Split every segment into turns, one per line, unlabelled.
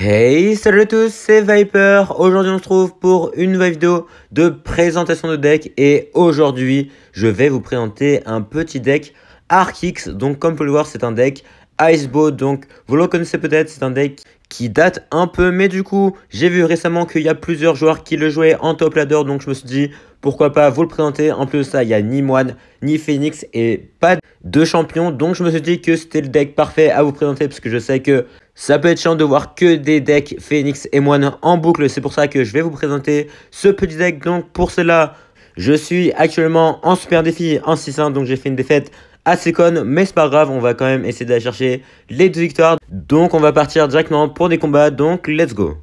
Hey, salut à tous, c'est Viper. Aujourd'hui, on se trouve pour une nouvelle vidéo de présentation de deck. Et aujourd'hui, je vais vous présenter un petit deck Arc-X. Donc, comme vous pouvez le voir, c'est un deck Icebow. Donc, vous le connaissez peut-être, c'est un deck qui date un peu. Mais du coup, j'ai vu récemment qu'il y a plusieurs joueurs qui le jouaient en top ladder. Donc, je me suis dit, pourquoi pas vous le présenter. En plus de ça, il n'y a ni Moine, ni Phoenix et pas de champion. Donc, je me suis dit que c'était le deck parfait à vous présenter. Parce que je sais que ça peut être chiant de voir que des decks Phoenix et Moine en boucle. C'est pour ça que je vais vous présenter ce petit deck. Donc pour cela, je suis actuellement en super défi en 6-1. Donc j'ai fait une défaite assez conne. Mais c'est pas grave, on va quand même essayer d'aller chercher les 2 victoires. Donc on va partir directement pour des combats. Donc let's go.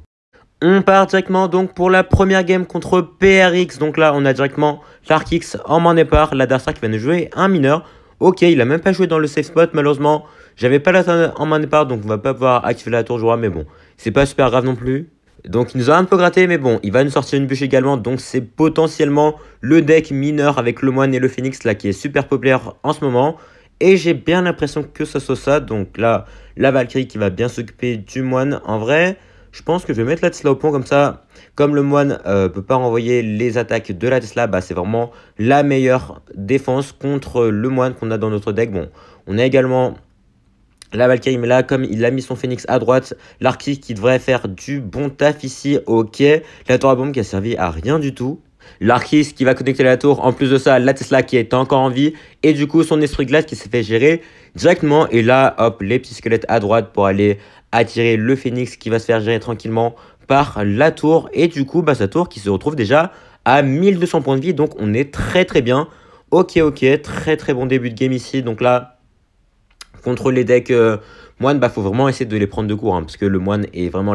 On part directement donc pour la première game contre PRX. Donc là, on a directement l'Arc-X en main départ. L'adversaire qui va nous jouer un mineur. Ok, il a même pas joué dans le safe spot. Malheureusement, j'avais pas la turn en main départ. Donc on va pas pouvoir activer la tour joie. Mais bon, c'est pas super grave non plus. Donc il nous a un peu gratté. Mais bon, il va nous sortir une bûche également. Donc c'est potentiellement le deck mineur avec le moine et le phoenix là qui est super populaire en ce moment. Et j'ai bien l'impression que ce soit ça. Donc là, la Valkyrie qui va bien s'occuper du moine. En vrai, je pense que je vais mettre la Tesla au pont comme ça. Comme le moine peut pas renvoyer les attaques de la Tesla, bah, c'est vraiment la meilleure défense contre le moine qu'on a dans notre deck. Bon, on a également la Valkyrie, mais là, comme il a mis son Phoenix à droite, l'Arc-X qui devrait faire du bon taf ici. Ok, la tour à bombe qui a servi à rien du tout. L'Arc-X qui va connecter la tour. En plus de ça, la Tesla qui est encore en vie. Et du coup, son esprit glace qui s'est fait gérer directement. Et là, hop, les petits squelettes à droite pour aller attirer le Phoenix qui va se faire gérer tranquillement par la tour. Et du coup, bah, sa tour qui se retrouve déjà à 1200 points de vie. Donc, on est très très bien. Ok, très très bon début de game ici. Donc là, contre les decks moine, bah, faut vraiment essayer de les prendre de court. Parce que le moine est vraiment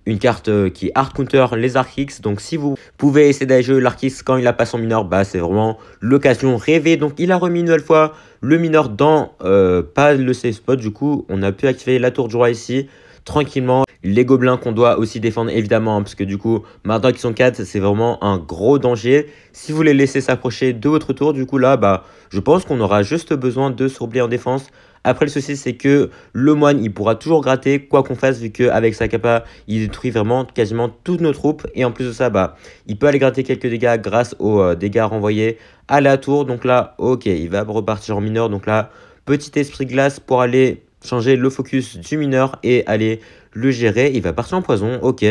une carte qui est hard counter les Arc-X. Donc si vous pouvez essayer d'aller jouer l'Arc-X quand il a pas son mineur, bah c'est vraiment l'occasion rêvée. Donc il a remis une nouvelle fois le mineur dans pas le safe spot. Du coup, on a pu activer la tour de joie ici tranquillement. Les gobelins qu'on doit aussi défendre évidemment, parce que du coup, maintenant qu'ils sont 4, c'est vraiment un gros danger. Si vous les laissez s'approcher de votre tour, du coup là, bah je pense qu'on aura juste besoin de se replier en défense. Après, le souci, c'est que le moine, il pourra toujours gratter quoi qu'on fasse, vu qu'avec sa capa, il détruit vraiment quasiment toutes nos troupes. Et en plus de ça, bah, il peut aller gratter quelques dégâts grâce aux dégâts renvoyés à la tour. Donc là, ok, il va repartir en mineur. Donc là, petit esprit glace pour aller changer le focus du mineur et aller le gérer. Il va partir en poison, ok.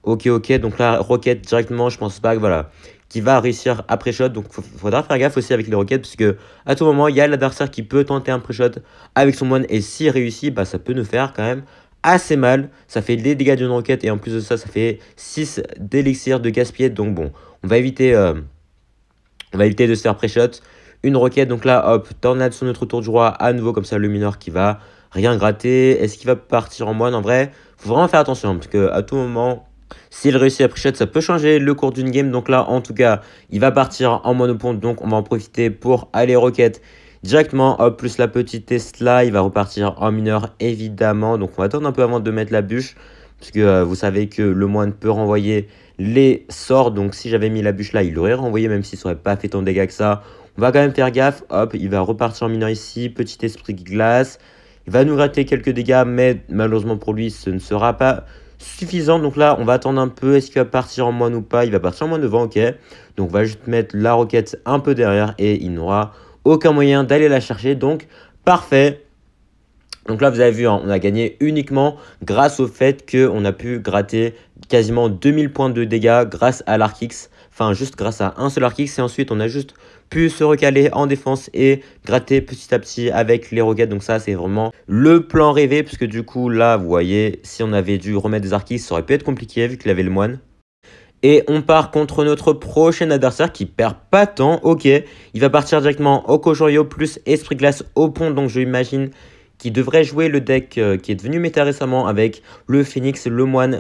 Donc là, roquette directement, je pense pas que voilà, qui va réussir à pré-shot. Donc il faudra faire gaffe aussi avec les roquettes, parce que à tout moment, il y a l'adversaire qui peut tenter un pré-shot avec son moine. Et s'il réussit, bah, ça peut nous faire quand même assez mal. Ça fait des dégâts d'une roquette. Et en plus de ça, ça fait 6 d'élixir de gaspillé. Donc bon, on va éviter de se faire pré-shot. Une roquette, donc là, hop, tornade sur notre tour du roi, à nouveau comme ça, le mineur qui va rien gratter. Est-ce qu'il va partir en moine? En vrai, faut vraiment faire attention, parce que à tout moment, s'il réussit à pré-shot, ça peut changer le cours d'une game. Donc là, en tout cas, il va partir en monopompe, donc on va en profiter pour aller roquette directement. Hop, plus la petite Tesla, il va repartir en mineur, évidemment. Donc on va attendre un peu avant de mettre la bûche, parce que vous savez que le moine peut renvoyer les sorts. Donc si j'avais mis la bûche là, il l'aurait renvoyé, même s'il n'aurait pas fait tant de dégâts que ça. On va quand même faire gaffe. Hop, il va repartir en mineur ici. Petit esprit glace. Il va nous gratter quelques dégâts, mais malheureusement pour lui, ce ne sera pas suffisant. Donc là, on va attendre un peu. Est-ce qu'il va partir en moine ou pas? Il va partir en moine devant, ok. Donc on va juste mettre la roquette un peu derrière et il n'aura aucun moyen d'aller la chercher. Donc parfait. Donc là, vous avez vu, hein, on a gagné uniquement grâce au fait qu'on a pu gratter quasiment 2000 points de dégâts grâce à l'Arc-X. Enfin, juste grâce à un seul Arc-X. Et ensuite, on a juste pu se recaler en défense et gratter petit à petit avec les roquettes. Donc ça, c'est vraiment le plan rêvé. Puisque du coup, là, vous voyez, si on avait dû remettre des Arc-X, ça aurait pu être compliqué vu qu'il avait le moine. Et on part contre notre prochain adversaire qui perd pas de temps. Ok, il va partir directement au Kojorio plus Esprit Glace au pont. Donc je imagine qu'il devrait jouer le deck qui est devenu méta récemment avec le Phoenix, le Moine,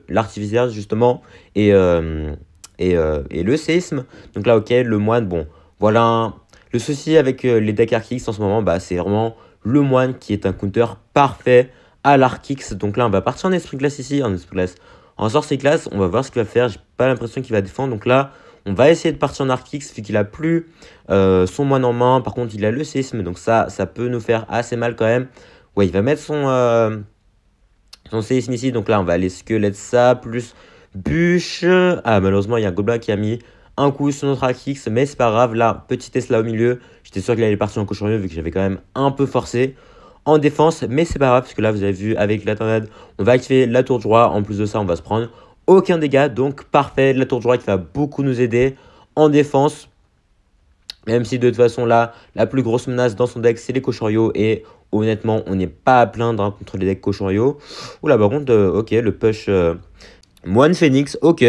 l'Artificier justement et le Séisme. Donc là ok, le Moine, bon voilà. Le souci avec les decks Arc-X en ce moment, bah, c'est vraiment le Moine qui est un counter parfait à l'Arc-X. Donc là on va partir en Esprit Glace ici, en Esprit Glace. En sorcier classe, on va voir ce qu'il va faire. J'ai pas l'impression qu'il va défendre. Donc là, on va essayer de partir en Arc-X vu qu'il a plus son moine en main. Par contre, il a le séisme. Donc ça peut nous faire assez mal quand même. Ouais, il va mettre son séisme ici. Donc là, on va aller squelette ça, plus bûche. Ah, malheureusement, il y a un gobelin qui a mis un coup sur notre Arc-X, mais c'est pas grave. Là, petit Tesla au milieu. J'étais sûr qu'il allait partir en cochonnerie vu que j'avais quand même un peu forcé en défense, mais c'est pas grave parce que là, vous avez vu avec la tornade, on va activer la tour de roi. En plus de ça, on va se prendre aucun dégât. Donc parfait, la tour de roi qui va beaucoup nous aider en défense. Même si de toute façon là, la plus grosse menace dans son deck, c'est les Koshoryu. Et honnêtement, on n'est pas à plaindre hein, contre les decks Koshoryu. Oula, par contre, ok, le push Moine Phoenix, ok.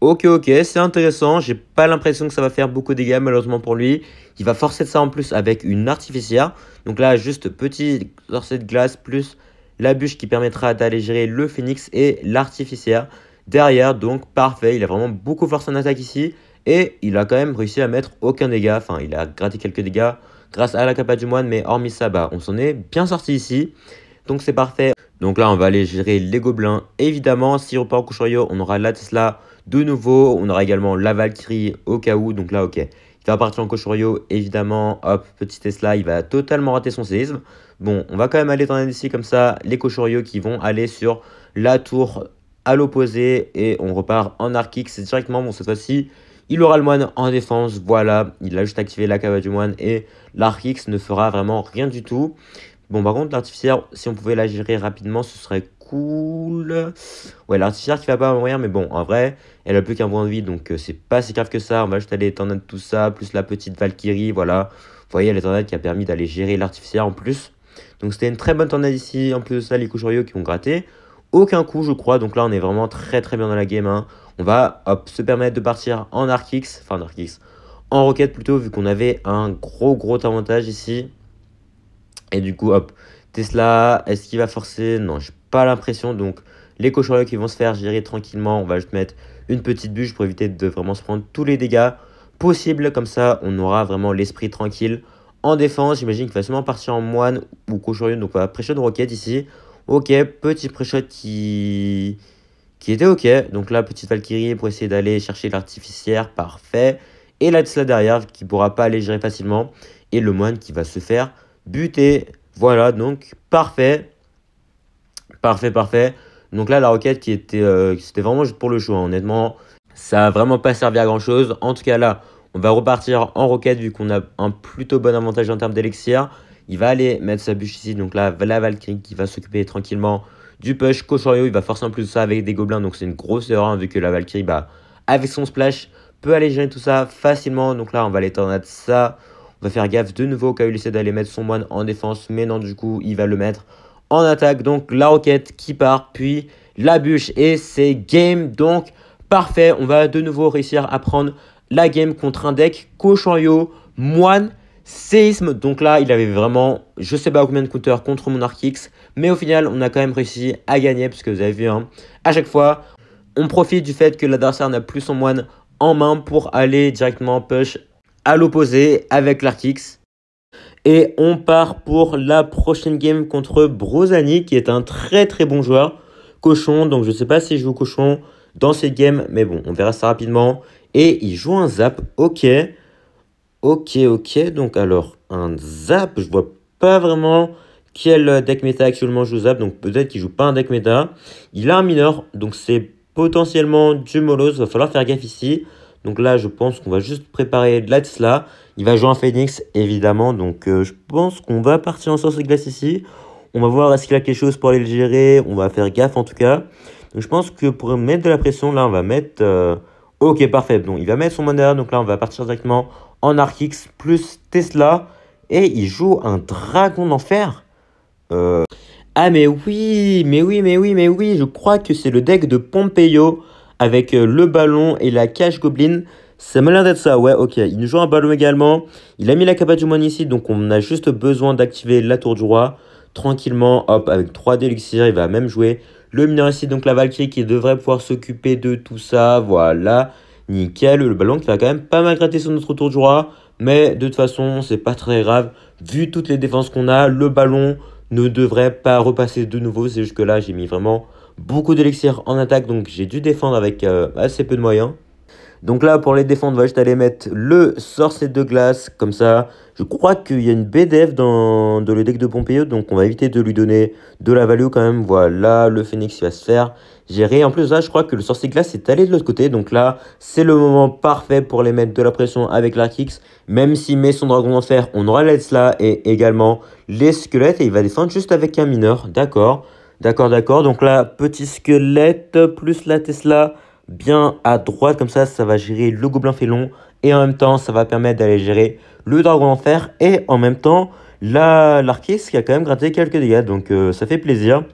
Ok, c'est intéressant. J'ai pas l'impression que ça va faire beaucoup de dégâts, malheureusement pour lui. Il va forcer de ça en plus avec une artificière. Donc là, juste petit sorcier de glace plus la bûche qui permettra d'alléger le Phoenix et l'artificière derrière. Donc parfait, il a vraiment beaucoup forcé en attaque ici. Et il a quand même réussi à mettre aucun dégât. Enfin, il a gratté quelques dégâts grâce à la capa du moine. Mais hormis ça, bah, on s'en est bien sorti ici. Donc c'est parfait. Donc là, on va aller gérer les gobelins. Évidemment, si on repart au Koshoryu, on aura la Tesla de nouveau. On aura également la Valkyrie au cas où. Donc là, ok. Il va partir en Koshoryu. Évidemment, hop, petit Tesla, il va totalement rater son séisme. Bon, on va quand même aller dans ici comme ça. Les Koshoryu qui vont aller sur la tour à l'opposé. Et on repart en Arc-X. C'est directement, bon, cette fois-ci, il aura le moine en défense. Voilà, il a juste activé la cava du moine. Et l'Arc-X ne fera vraiment rien du tout. Bon, par contre, l'artificière, si on pouvait la gérer rapidement, ce serait cool. Ouais, l'artificière qui va pas mourir, mais bon, en vrai, elle a plus qu'un point de vie, donc c'est pas si grave que ça. On va juste aller tornade tout ça, plus la petite Valkyrie, voilà. Vous voyez, la tornade qui a permis d'aller gérer l'artificière en plus. Donc c'était une très bonne tornade ici. En plus de ça, les Koshoryu qui ont gratté aucun coup, je crois. Donc là, on est vraiment très bien dans la game. Hein. On va, hop, se permettre de partir en Arc-X, enfin en Arc-X, en roquette plutôt, vu qu'on avait un gros avantage ici. Et du coup, hop, Tesla, est-ce qu'il va forcer? Non, j'ai pas l'impression. Donc, les Koshoryu qui vont se faire gérer tranquillement. On va juste mettre une petite bûche pour éviter de vraiment se prendre tous les dégâts possibles. Comme ça, on aura vraiment l'esprit tranquille. En défense, j'imagine qu'il va seulement partir en moine ou Koshoryu. Donc, on va pré-shot roquette ici. Ok, petit pré-shot qui était ok. Donc là, petite Valkyrie pour essayer d'aller chercher l'artificière. Parfait. Et la Tesla derrière qui pourra pas aller gérer facilement. Et le moine qui va se faire buté. Voilà, donc parfait. Parfait. Donc là, la roquette qui était, c'était vraiment juste pour le show. Hein. Honnêtement, ça n'a vraiment pas servi à grand chose. En tout cas, là, on va repartir en roquette vu qu'on a un plutôt bon avantage en termes d'élixir. Il va aller mettre sa bûche ici. Donc là, la Valkyrie qui va s'occuper tranquillement du push. Koshoryu, il va forcer en plus de ça avec des gobelins. Donc c'est une grosse erreur hein, vu que la Valkyrie, bah, avec son splash, peut aller gérer tout ça facilement. Donc là, on va aller tornade ça. On va faire gaffe de nouveau au cas où il essaie d'aller mettre son moine en défense. Mais non, du coup, il va le mettre en attaque. Donc la roquette qui part, puis la bûche. Et c'est game. Donc parfait. On va de nouveau réussir à prendre la game contre un deck Koshoryu, moine, séisme. Donc là, il avait vraiment, je sais pas combien de counters contre mon Arc-X. Mais au final, on a quand même réussi à gagner. Parce que vous avez vu, hein, à chaque fois, on profite du fait que l'adversaire n'a plus son moine en main pour aller directement push à l'opposé avec l'Arc-X. Et on part pour la prochaine game contre Brozani, qui est un très bon joueur. Cochon, donc je ne sais pas si je joue cochon dans cette game, mais bon, on verra ça rapidement. Et il joue un zap, ok. Donc alors, un zap, je vois pas vraiment quel deck méta actuellement joue zap, donc peut-être qu'il joue pas un deck méta. Il a un mineur, donc c'est potentiellement du Molos, va falloir faire gaffe ici. Donc là, je pense qu'on va juste préparer de la Tesla. Il va jouer un Phoenix, évidemment. Donc je pense qu'on va partir en sorce de glace ici. On va voir est-ce qu'il a quelque chose pour aller le gérer. On va faire gaffe en tout cas. Donc je pense que pour mettre de la pression, là, on va mettre... Ok, parfait. Donc il va mettre son mana. Donc là, on va partir directement en Arc-X plus Tesla. Et il joue un dragon d'enfer. Ah mais oui. Je crois que c'est le deck de Pompeyo avec le ballon et la cage goblin. Ça m'a l'air d'être ça, ouais, ok. Il nous joue un ballon également. Il a mis la capa du moine ici, donc on a juste besoin d'activer la tour du roi. Tranquillement, hop, avec 3 d'élixir, il va même jouer le mineur ici, donc la Valkyrie qui devrait pouvoir s'occuper de tout ça. Voilà, nickel. Le ballon qui va quand même pas mal gratter sur notre tour du roi. Mais de toute façon, c'est pas très grave. Vu toutes les défenses qu'on a, le ballon ne devrait pas repasser de nouveau. C'est juste que là, j'ai mis vraiment beaucoup d'élixir en attaque, donc j'ai dû défendre avec assez peu de moyens. Donc là, pour les défendre, on va juste aller mettre le sorcier de glace, comme ça. Je crois qu'il y a une BDF dans le deck de Pompeo, donc on va éviter de lui donner de la value quand même. Voilà, le Phoenix va se faire gérer. En plus, là, je crois que le sorcier de glace est allé de l'autre côté, donc là, c'est le moment parfait pour les mettre de la pression avec l'Arkix. Même s'il met son dragon d'enfer, on aura la Tesla et également les squelettes, et il va défendre juste avec un mineur, d'accord. D'accord, d'accord. Donc là, petit squelette plus la Tesla bien à droite. Comme ça va gérer le gobelin félon. Et en même temps, ça va permettre d'aller gérer le dragon en fer. Et en même temps, l'Arkix qui a quand même gratté quelques dégâts. Donc ça fait plaisir.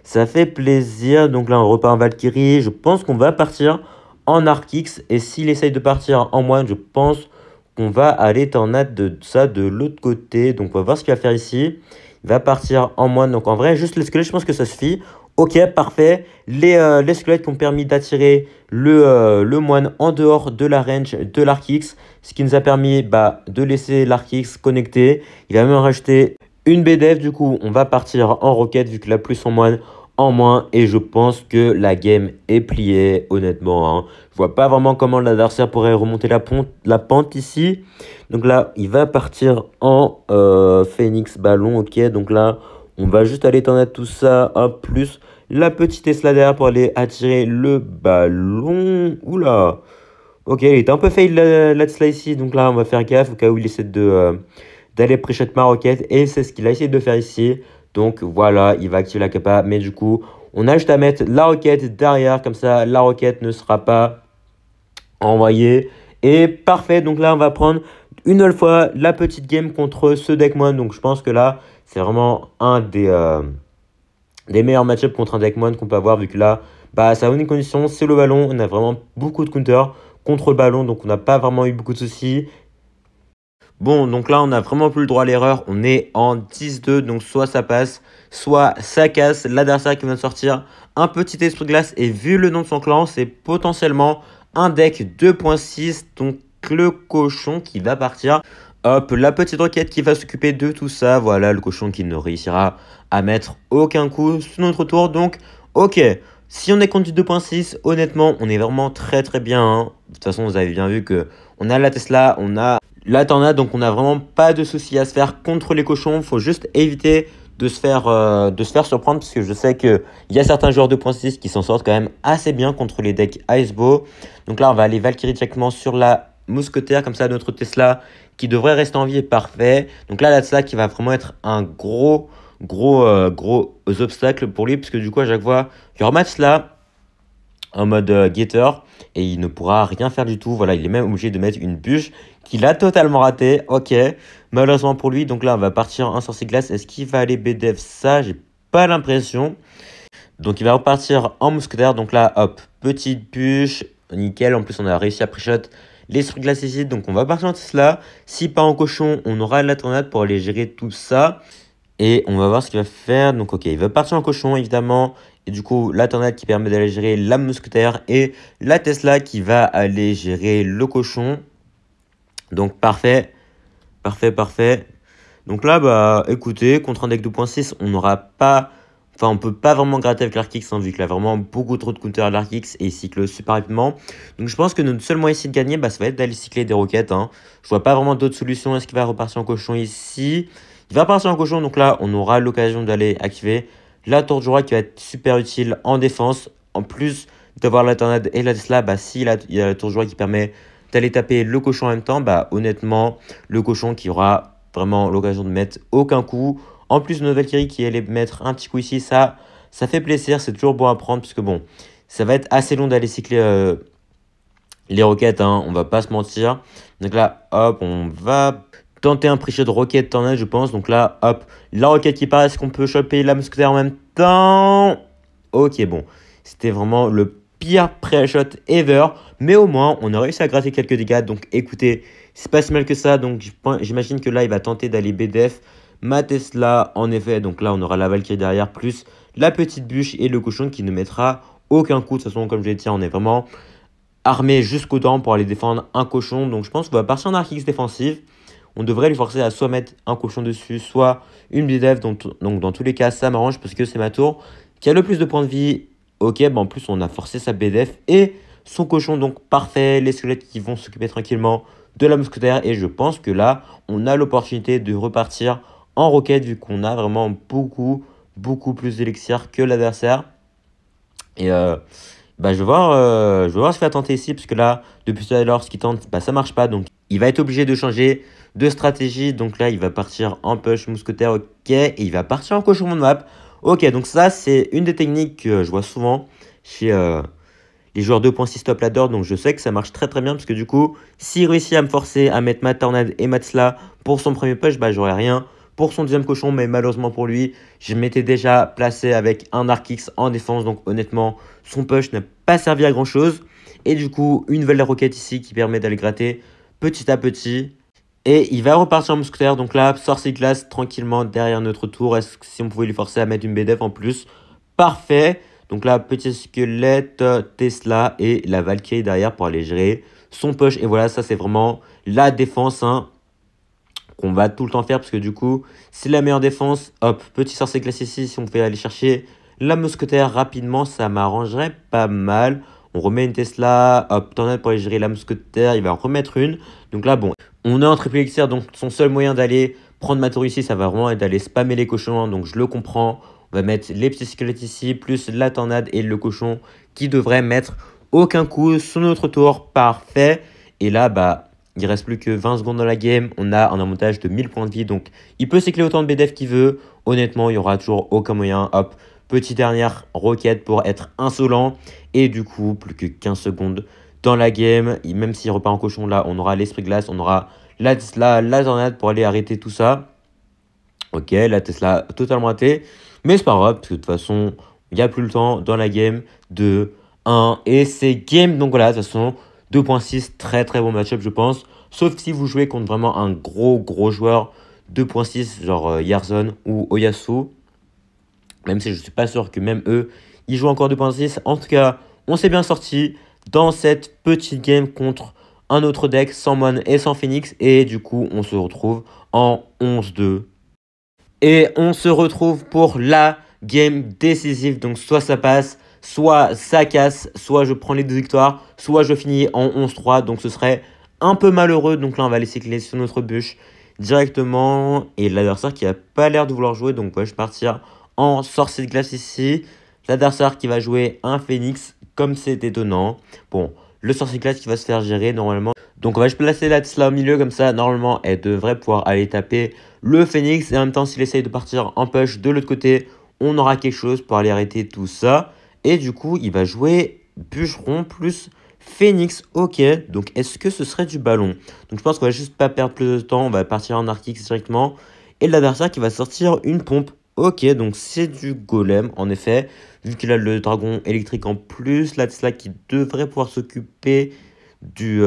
Ça fait plaisir. Donc là, on repart en Valkyrie. Je pense qu'on va partir en Arkix. Et s'il essaye de partir en moine, je pense qu'on va aller tornade de ça de l'autre côté. Donc on va voir ce qu'il va faire ici. Il va partir en moine. Donc en vrai, juste les squelettes, je pense que ça suffit. Ok, parfait. Les squelettes qui ont permis d'attirer le moine en dehors de la range de l'Arkix. Ce qui nous a permis de laisser l'Arkix connecté. Il va même rajouter une BDF. Du coup, on va partir en roquette vu qu'il a plus son moine en moins. Et je pense que la game est pliée, honnêtement. Hein. Je vois pas vraiment comment l'adversaire pourrait remonter la pente ici. Donc là, il va partir en Phoenix ballon. Ok, donc là, on va juste aller tornade tout ça. Hop, plus la petite Tesla derrière pour aller attirer le ballon. Oula. Ok, il était un peu fail la Tesla ici. Donc là, on va faire gaffe au cas où il essaie d'aller pré-shot ma roquette. Et c'est ce qu'il a essayé de faire ici. Donc voilà, il va activer la capa. Mais du coup, on a juste à mettre la roquette derrière. Comme ça, la roquette ne sera pas envoyée. Et parfait. Donc là, on va prendre une nouvelle fois la petite game contre ce deck moine. Donc je pense que là, c'est vraiment un des meilleurs match-ups contre un deck moine qu'on peut avoir. Vu que là, sa unique condition, c'est le ballon. On a vraiment beaucoup de counters contre le ballon. Donc on n'a pas vraiment eu beaucoup de soucis. Bon, donc là, on n'a vraiment plus le droit à l'erreur. On est en 10-2, donc soit ça passe, soit ça casse. L'adversaire qui vient de sortir un petit esprit de glace. Et vu le nom de son clan, c'est potentiellement un deck 2.6. Donc le cochon qui va partir. Hop, la petite roquette qui va s'occuper de tout ça. Voilà, le cochon qui ne réussira à mettre aucun coup sur notre tour. Donc, ok. Si on est contre du 2.6, honnêtement, on est vraiment très très bien. Hein. De toute façon, vous avez bien vu que on a la Tesla, on a la tornade, donc on n'a vraiment pas de soucis à se faire contre les cochons. Il faut juste éviter de se faire surprendre parce que je sais qu'il y a certains joueurs 2.6 qui s'en sortent quand même assez bien contre les decks Icebow. Donc là, on va aller Valkyrie directement sur la mousquetaire, comme ça notre Tesla qui devrait rester en vie est parfait. Donc là, la Tesla qui va vraiment être un gros obstacle pour lui parce que du coup, à chaque fois, il y aura match là en mode getter et il ne pourra rien faire du tout. Voilà, il est même obligé de mettre une bûche qu'il a totalement raté. Ok, malheureusement pour lui. Donc là, on va partir en sorcier glace. Est-ce qu'il va aller BDF ça? J'ai pas l'impression. Donc il va repartir en mousquetaire. Donc là, hop, petite bûche, nickel. En plus, on a réussi à pré-shot l'esprit glace ici. Donc on va partir en Tesla. Si pas en cochon, on aura la tornade pour aller gérer tout ça. Et on va voir ce qu'il va faire. Donc ok, il va partir en cochon évidemment. Et du coup, la tornade qui permet d'aller gérer la mousquetaire. Et la Tesla qui va aller gérer le cochon. Donc parfait. Parfait, parfait. Donc là, écoutez, contre un deck 2.6, on n'aura pas... Enfin, on peut pas vraiment gratter avec l'Arkix, hein, vu qu'il a vraiment beaucoup trop de counter à l'Arkix et il cycle super rapidement. Donc je pense que notre seul moyen ici de gagner, ça va être d'aller cycler des roquettes. Hein. Je vois pas vraiment d'autres solutions. Est-ce qu'il va repartir en cochon ici? Il va partir en cochon, donc là, on aura l'occasion d'aller activer la tour du roi qui va être super utile en défense. En plus d'avoir la tornade et la Tesla, si il y a la tour du roi qui permet d'aller taper le cochon en même temps, honnêtement, le cochon qui aura vraiment l'occasion de mettre aucun coup. En plus, notre Valkyrie qui allait mettre un petit coup ici, ça fait plaisir. C'est toujours bon à prendre puisque bon, ça va être assez long d'aller cycler les roquettes, hein, on va pas se mentir. Donc là, hop, on va tenter un pré-shot de roquette tornade, je pense. Donc là, hop, la roquette qui part, est-ce qu'on peut choper la mousquetaire en même temps? Ok, bon, c'était vraiment le pire pré-shot ever. Mais au moins, on a réussi à gratter quelques dégâts. Donc écoutez, c'est pas si mal que ça. Donc j'imagine que là, il va tenter d'aller BDF. Ma Tesla, en effet, donc là on aura la Valkyrie derrière, plus la petite bûche et le cochon qui ne mettra aucun coup. De toute façon, comme je l'ai dit, on est vraiment armé jusqu'aux dents pour aller défendre un cochon. Donc je pense qu'on va partir en Arkix défensive. On devrait lui forcer à soit mettre un cochon dessus, soit une BDF. Donc dans tous les cas, ça m'arrange parce que c'est ma tour qui a le plus de points de vie. Ok, en plus on a forcé sa BDF et son cochon, donc parfait. Les squelettes qui vont s'occuper tranquillement de la mousquetaire. Et je pense que là, on a l'opportunité de repartir en roquette vu qu'on a vraiment beaucoup plus d'élixir que l'adversaire. Et je vais voir ce qu'il va tenter ici, parce que là, depuis tout à l'heure, ce qu'il tente, ça marche pas. Donc, il va être obligé de changer de stratégie. Donc là, il va partir en push mousquetaire, ok. Et il va partir en cochon de map. Ok, donc ça, c'est une des techniques que je vois souvent chez les joueurs 2.6 top ladder. Donc je sais que ça marche très bien, parce que du coup, s'il réussit à me forcer à mettre ma tornade et ma Tesla pour son premier push, j'aurai rien pour son deuxième cochon. Mais malheureusement pour lui, je m'étais déjà placé avec un Arc-X en défense. Donc honnêtement, son push n'a pas servi à grand chose. Et du coup, une nouvelle roquette ici qui permet d'aller gratter petit à petit. Et il va repartir en mousquetaire. Donc là, sorcier glace tranquillement derrière notre tour. Est-ce que si on pouvait lui forcer à mettre une BDF en plus? Parfait. Donc là, petit squelette, Tesla et la Valkyrie derrière pour aller gérer son push. Et voilà, ça c'est vraiment la défense qu'on va tout le temps faire, parce que du coup, c'est la meilleure défense. Hop, petit sorcier glace ici. Si on pouvait aller chercher la mousquetaire rapidement, ça m'arrangerait pas mal. On remet une Tesla, hop, tornade pour aller gérer la mousquetaire. Il va en remettre une. Donc là, bon, on est en triple élixir, donc son seul moyen d'aller prendre ma tour ici, ça va vraiment être d'aller spammer les cochons. Donc je le comprends. On va mettre les petits squelettes ici, plus la tornade et le cochon qui devrait mettre aucun coup sur notre tour. Parfait. Et là, il reste plus que 20 secondes dans la game. On a un avantage de 1000 points de vie. Donc, il peut cycler autant de BDF qu'il veut. Honnêtement, il n'y aura toujours aucun moyen. Hop, petite dernière roquette pour être insolent. Et du coup, plus que 15 secondes dans la game. Même s'il repart en cochon, là, on aura l'esprit glace. On aura la tornade pour aller arrêter tout ça. Ok, la Tesla totalement ratée. Mais c'est pas grave, parce que de toute façon, il n'y a plus le temps dans la game. 2, 1, et c'est game. Donc voilà, de toute façon, 2.6, très bon match-up, je pense. Sauf si vous jouez contre vraiment un gros joueur 2.6, genre Yarzon ou Oyasu. Même si je ne suis pas sûr que même eux, ils jouent encore 2.6. En tout cas, on s'est bien sorti dans cette petite game contre un autre deck sans Moine et sans Phoenix. Et du coup, on se retrouve en 11-2. Et on se retrouve pour la game décisive. Donc soit ça passe, soit ça casse, soit je prends les 2 victoires, soit je finis en 11-3. Donc ce serait un peu malheureux. Donc là, on va laisser clé sur notre bûche directement. Et l'adversaire qui n'a pas l'air de vouloir jouer. Donc je vais partir en sorcier de glace ici. L'adversaire qui va jouer un Phoenix, comme c'est étonnant. Bon, le sorcier de glace qui va se faire gérer normalement. Donc on va juste placer la Tesla au milieu, comme ça normalement elle devrait pouvoir aller taper le Phoenix. Et en même temps, s'il essaye de partir en push de l'autre côté, on aura quelque chose pour aller arrêter tout ça. Et du coup, il va jouer bûcheron plus Phoenix. Ok, donc est-ce que ce serait du ballon? Donc je pense qu'on va juste pas perdre plus de temps, on va partir en Arc-X directement. Et l'adversaire qui va sortir une pompe. Ok, donc c'est du golem en effet. Vu qu'il a le dragon électrique en plus, la Tesla qui devrait pouvoir s'occuper du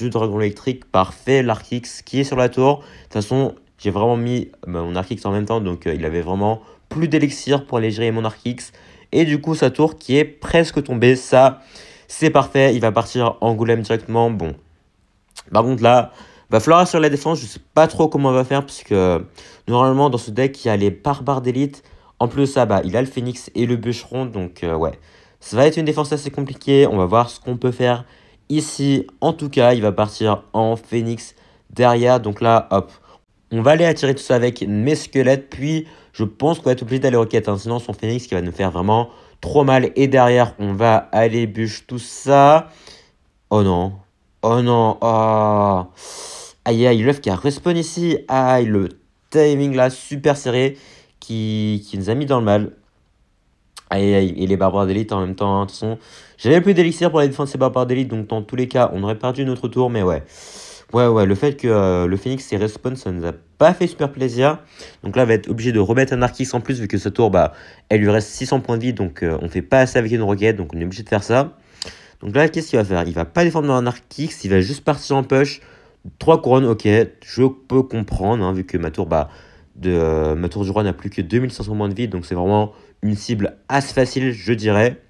dragon électrique. Parfait, l'Arc-X qui est sur la tour. De toute façon, j'ai vraiment mis mon Arc-X en même temps, donc il avait vraiment plus d'élixir pour aller gérer mon Arc-X. Et du coup, sa tour qui est presque tombée, ça, c'est parfait. Il va partir en golem directement. Bon, par contre là, va falloir assurer la défense. Je sais pas trop comment on va faire, parce que normalement dans ce deck, il y a les barbares d'élite. En plus ça, il a le phénix et le bûcheron, donc ouais. Ça va être une défense assez compliquée. On va voir ce qu'on peut faire ici. En tout cas, il va partir en phénix derrière. Donc là, hop, on va aller attirer tout ça avec mes squelettes. Puis, je pense qu'on va être obligé d'aller roquette. Sinon, son phénix qui va nous faire vraiment trop mal. Et derrière, on va aller bûche tout ça. Oh non. Oh non. Oh. Aïe, aïe, l'œuf qui a respawn ici. Aïe, le timing là, super serré, qui nous a mis dans le mal. Aïe, aïe, et les barbares d'élite en même temps. De toute façon, j'avais plus d'élixir pour aller défendre ces barbares d'élite. Donc, dans tous les cas, on aurait perdu notre tour. Mais ouais. Ouais, le fait que le Phoenix s'est respawn, ça nous a pas fait super plaisir. Donc là, on va être obligé de remettre un Arc-X en plus, vu que ce tour, elle lui reste 600 points de vie. Donc on fait pas assez avec une roquette, donc on est obligé de faire ça. Donc là, qu'est-ce qu'il va faire? Il va pas défendre un Arc-X, il va juste partir en push. 3 couronnes, ok, je peux comprendre, vu que ma tour, ma tour du roi n'a plus que 2500 points de vie. Donc c'est vraiment une cible assez facile, je dirais.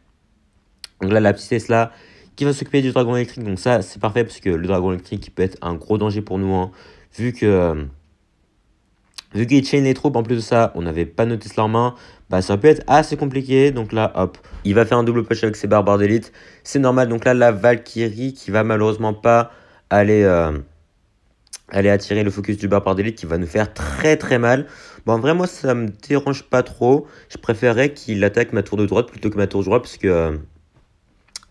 Donc là, la petite Tesla qui va s'occuper du dragon électrique. Donc ça, c'est parfait, parce que le dragon électrique peut être un gros danger pour nous, vu que Vu qu'ils chain les troupes, en plus de ça, on n'avait pas noté leur main, bah ça peut être assez compliqué. Donc là, hop, il va faire un double push avec ses barbares d'élite. C'est normal. Donc là, la Valkyrie qui va malheureusement pas aller, aller attirer le focus du barbare d'élite qui va nous faire très très mal. Bon, en vrai, moi, ça me dérange pas trop. Je préférerais qu'il attaque ma tour de droite plutôt que ma tour de droite parce que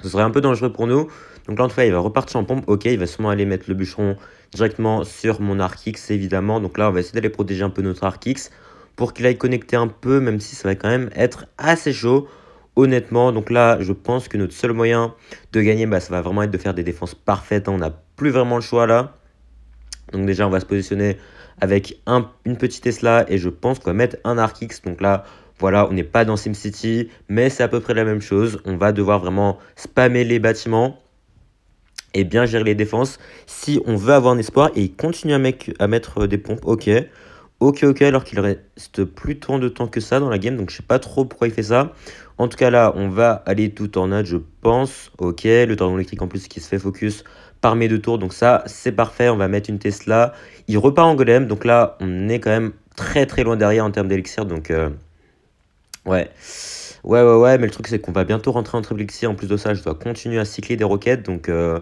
ce serait un peu dangereux pour nous. Donc là, en tout cas, il va repartir en pompe. Ok, il va sûrement aller mettre le bûcheron directement sur mon Arc X, évidemment. Donc là, on va essayer d'aller protéger un peu notre Arc X pour qu'il aille connecter un peu, même si ça va quand même être assez chaud, honnêtement. Donc là, je pense que notre seul moyen de gagner, bah, ça va vraiment être de faire des défenses parfaites, hein. On n'a plus vraiment le choix là. Donc déjà, on va se positionner avec une petite Tesla et je pense qu'on va mettre un Arc X. Donc là, voilà, on n'est pas dans SimCity, mais c'est à peu près la même chose. On va devoir vraiment spammer les bâtiments et bien gérer les défenses si on veut avoir un espoir. Et il continue à mettre des pompes. Ok, ok, alors qu'il reste plus tant de temps que ça dans la game. Donc je sais pas trop pourquoi il fait ça. En tout cas là, on va aller tout tornade, je pense. Ok, le dragon électrique en plus qui se fait focus par mes deux tours. Donc ça, c'est parfait. On va mettre une Tesla. Il repart en golem. Donc là, on est quand même très très loin derrière en termes d'élixir. Donc ouais. Ouais, mais le truc c'est qu'on va bientôt rentrer en triple elixir. En plus de ça, je dois continuer à cycler des roquettes. Donc je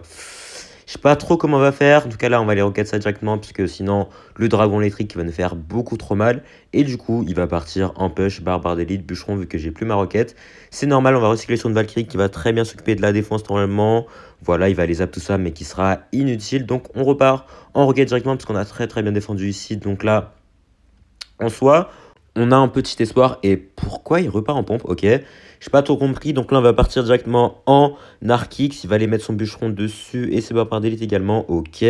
sais pas trop comment on va faire. En tout cas là, on va les roquettes ça directement. Puisque sinon, le dragon électrique va nous faire beaucoup trop mal. Et du coup, il va partir en push, barbare d'élite, bûcheron vu que j'ai plus ma roquette. C'est normal, on va recycler sur une Valkyrie qui va très bien s'occuper de la défense normalement. Voilà, il va les zap tout ça, mais qui sera inutile. Donc on repart en roquette directement. Parce qu'on a très très bien défendu ici. Donc là, en soi, on a un petit espoir. Et pourquoi il repart en pompe? Ok, j'ai pas trop compris. Donc là, on va partir directement en Arc-X. Il va aller mettre son bûcheron dessus et ses barbares d'élite également. Ok,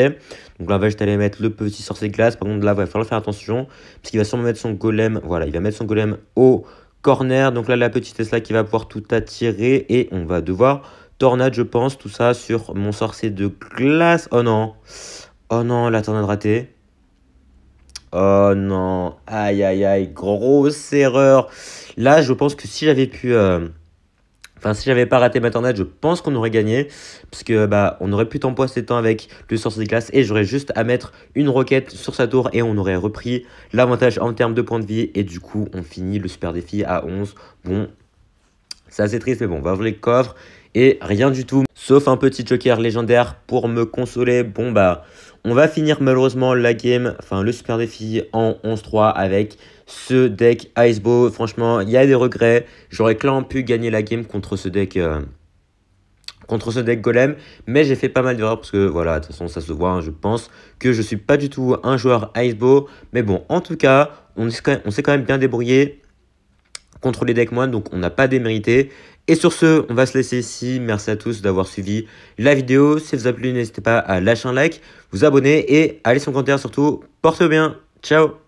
donc là, on va juste aller mettre le petit sorcier de glace. Par contre, là, il va falloir faire attention parce qu'il va sûrement mettre son golem. Voilà, il va mettre son golem au corner. Donc là, la petite Tesla qui va pouvoir tout attirer. Et on va devoir tornade, je pense, tout ça sur mon sorcier de glace. Oh non, la tornade ratée. Oh non, aïe, grosse erreur. Là, je pense que si j'avais pu, enfin si j'avais pas raté ma tornade, je pense qu'on aurait gagné, parce que bah on aurait pu tempoiser ses temps avec le sorcier de glace et j'aurais juste à mettre une roquette sur sa tour et on aurait repris l'avantage en termes de points de vie et du coup on finit le super défi à 11. Bon, c'est assez triste, mais bon, on va ouvrir le coffre et rien du tout. Sauf un petit joker légendaire pour me consoler. Bon, bah, on va finir malheureusement la game, enfin le super défi en 11-3 avec ce deck Icebow. Franchement, il y a des regrets. J'aurais clairement pu gagner la game contre ce deck. Contre ce deck golem, mais j'ai fait pas mal d'erreurs parce que voilà, de toute façon ça se voit, hein, je pense que je suis pas du tout un joueur Icebow, mais bon, en tout cas, on s'est quand même bien débrouillé contre les decks moines, donc on n'a pas démérité. Et sur ce, on va se laisser ici. Merci à tous d'avoir suivi la vidéo. Si ça vous a plu, n'hésitez pas à lâcher un like, vous abonner et à laisser un commentaire surtout. Portez-vous bien. Ciao.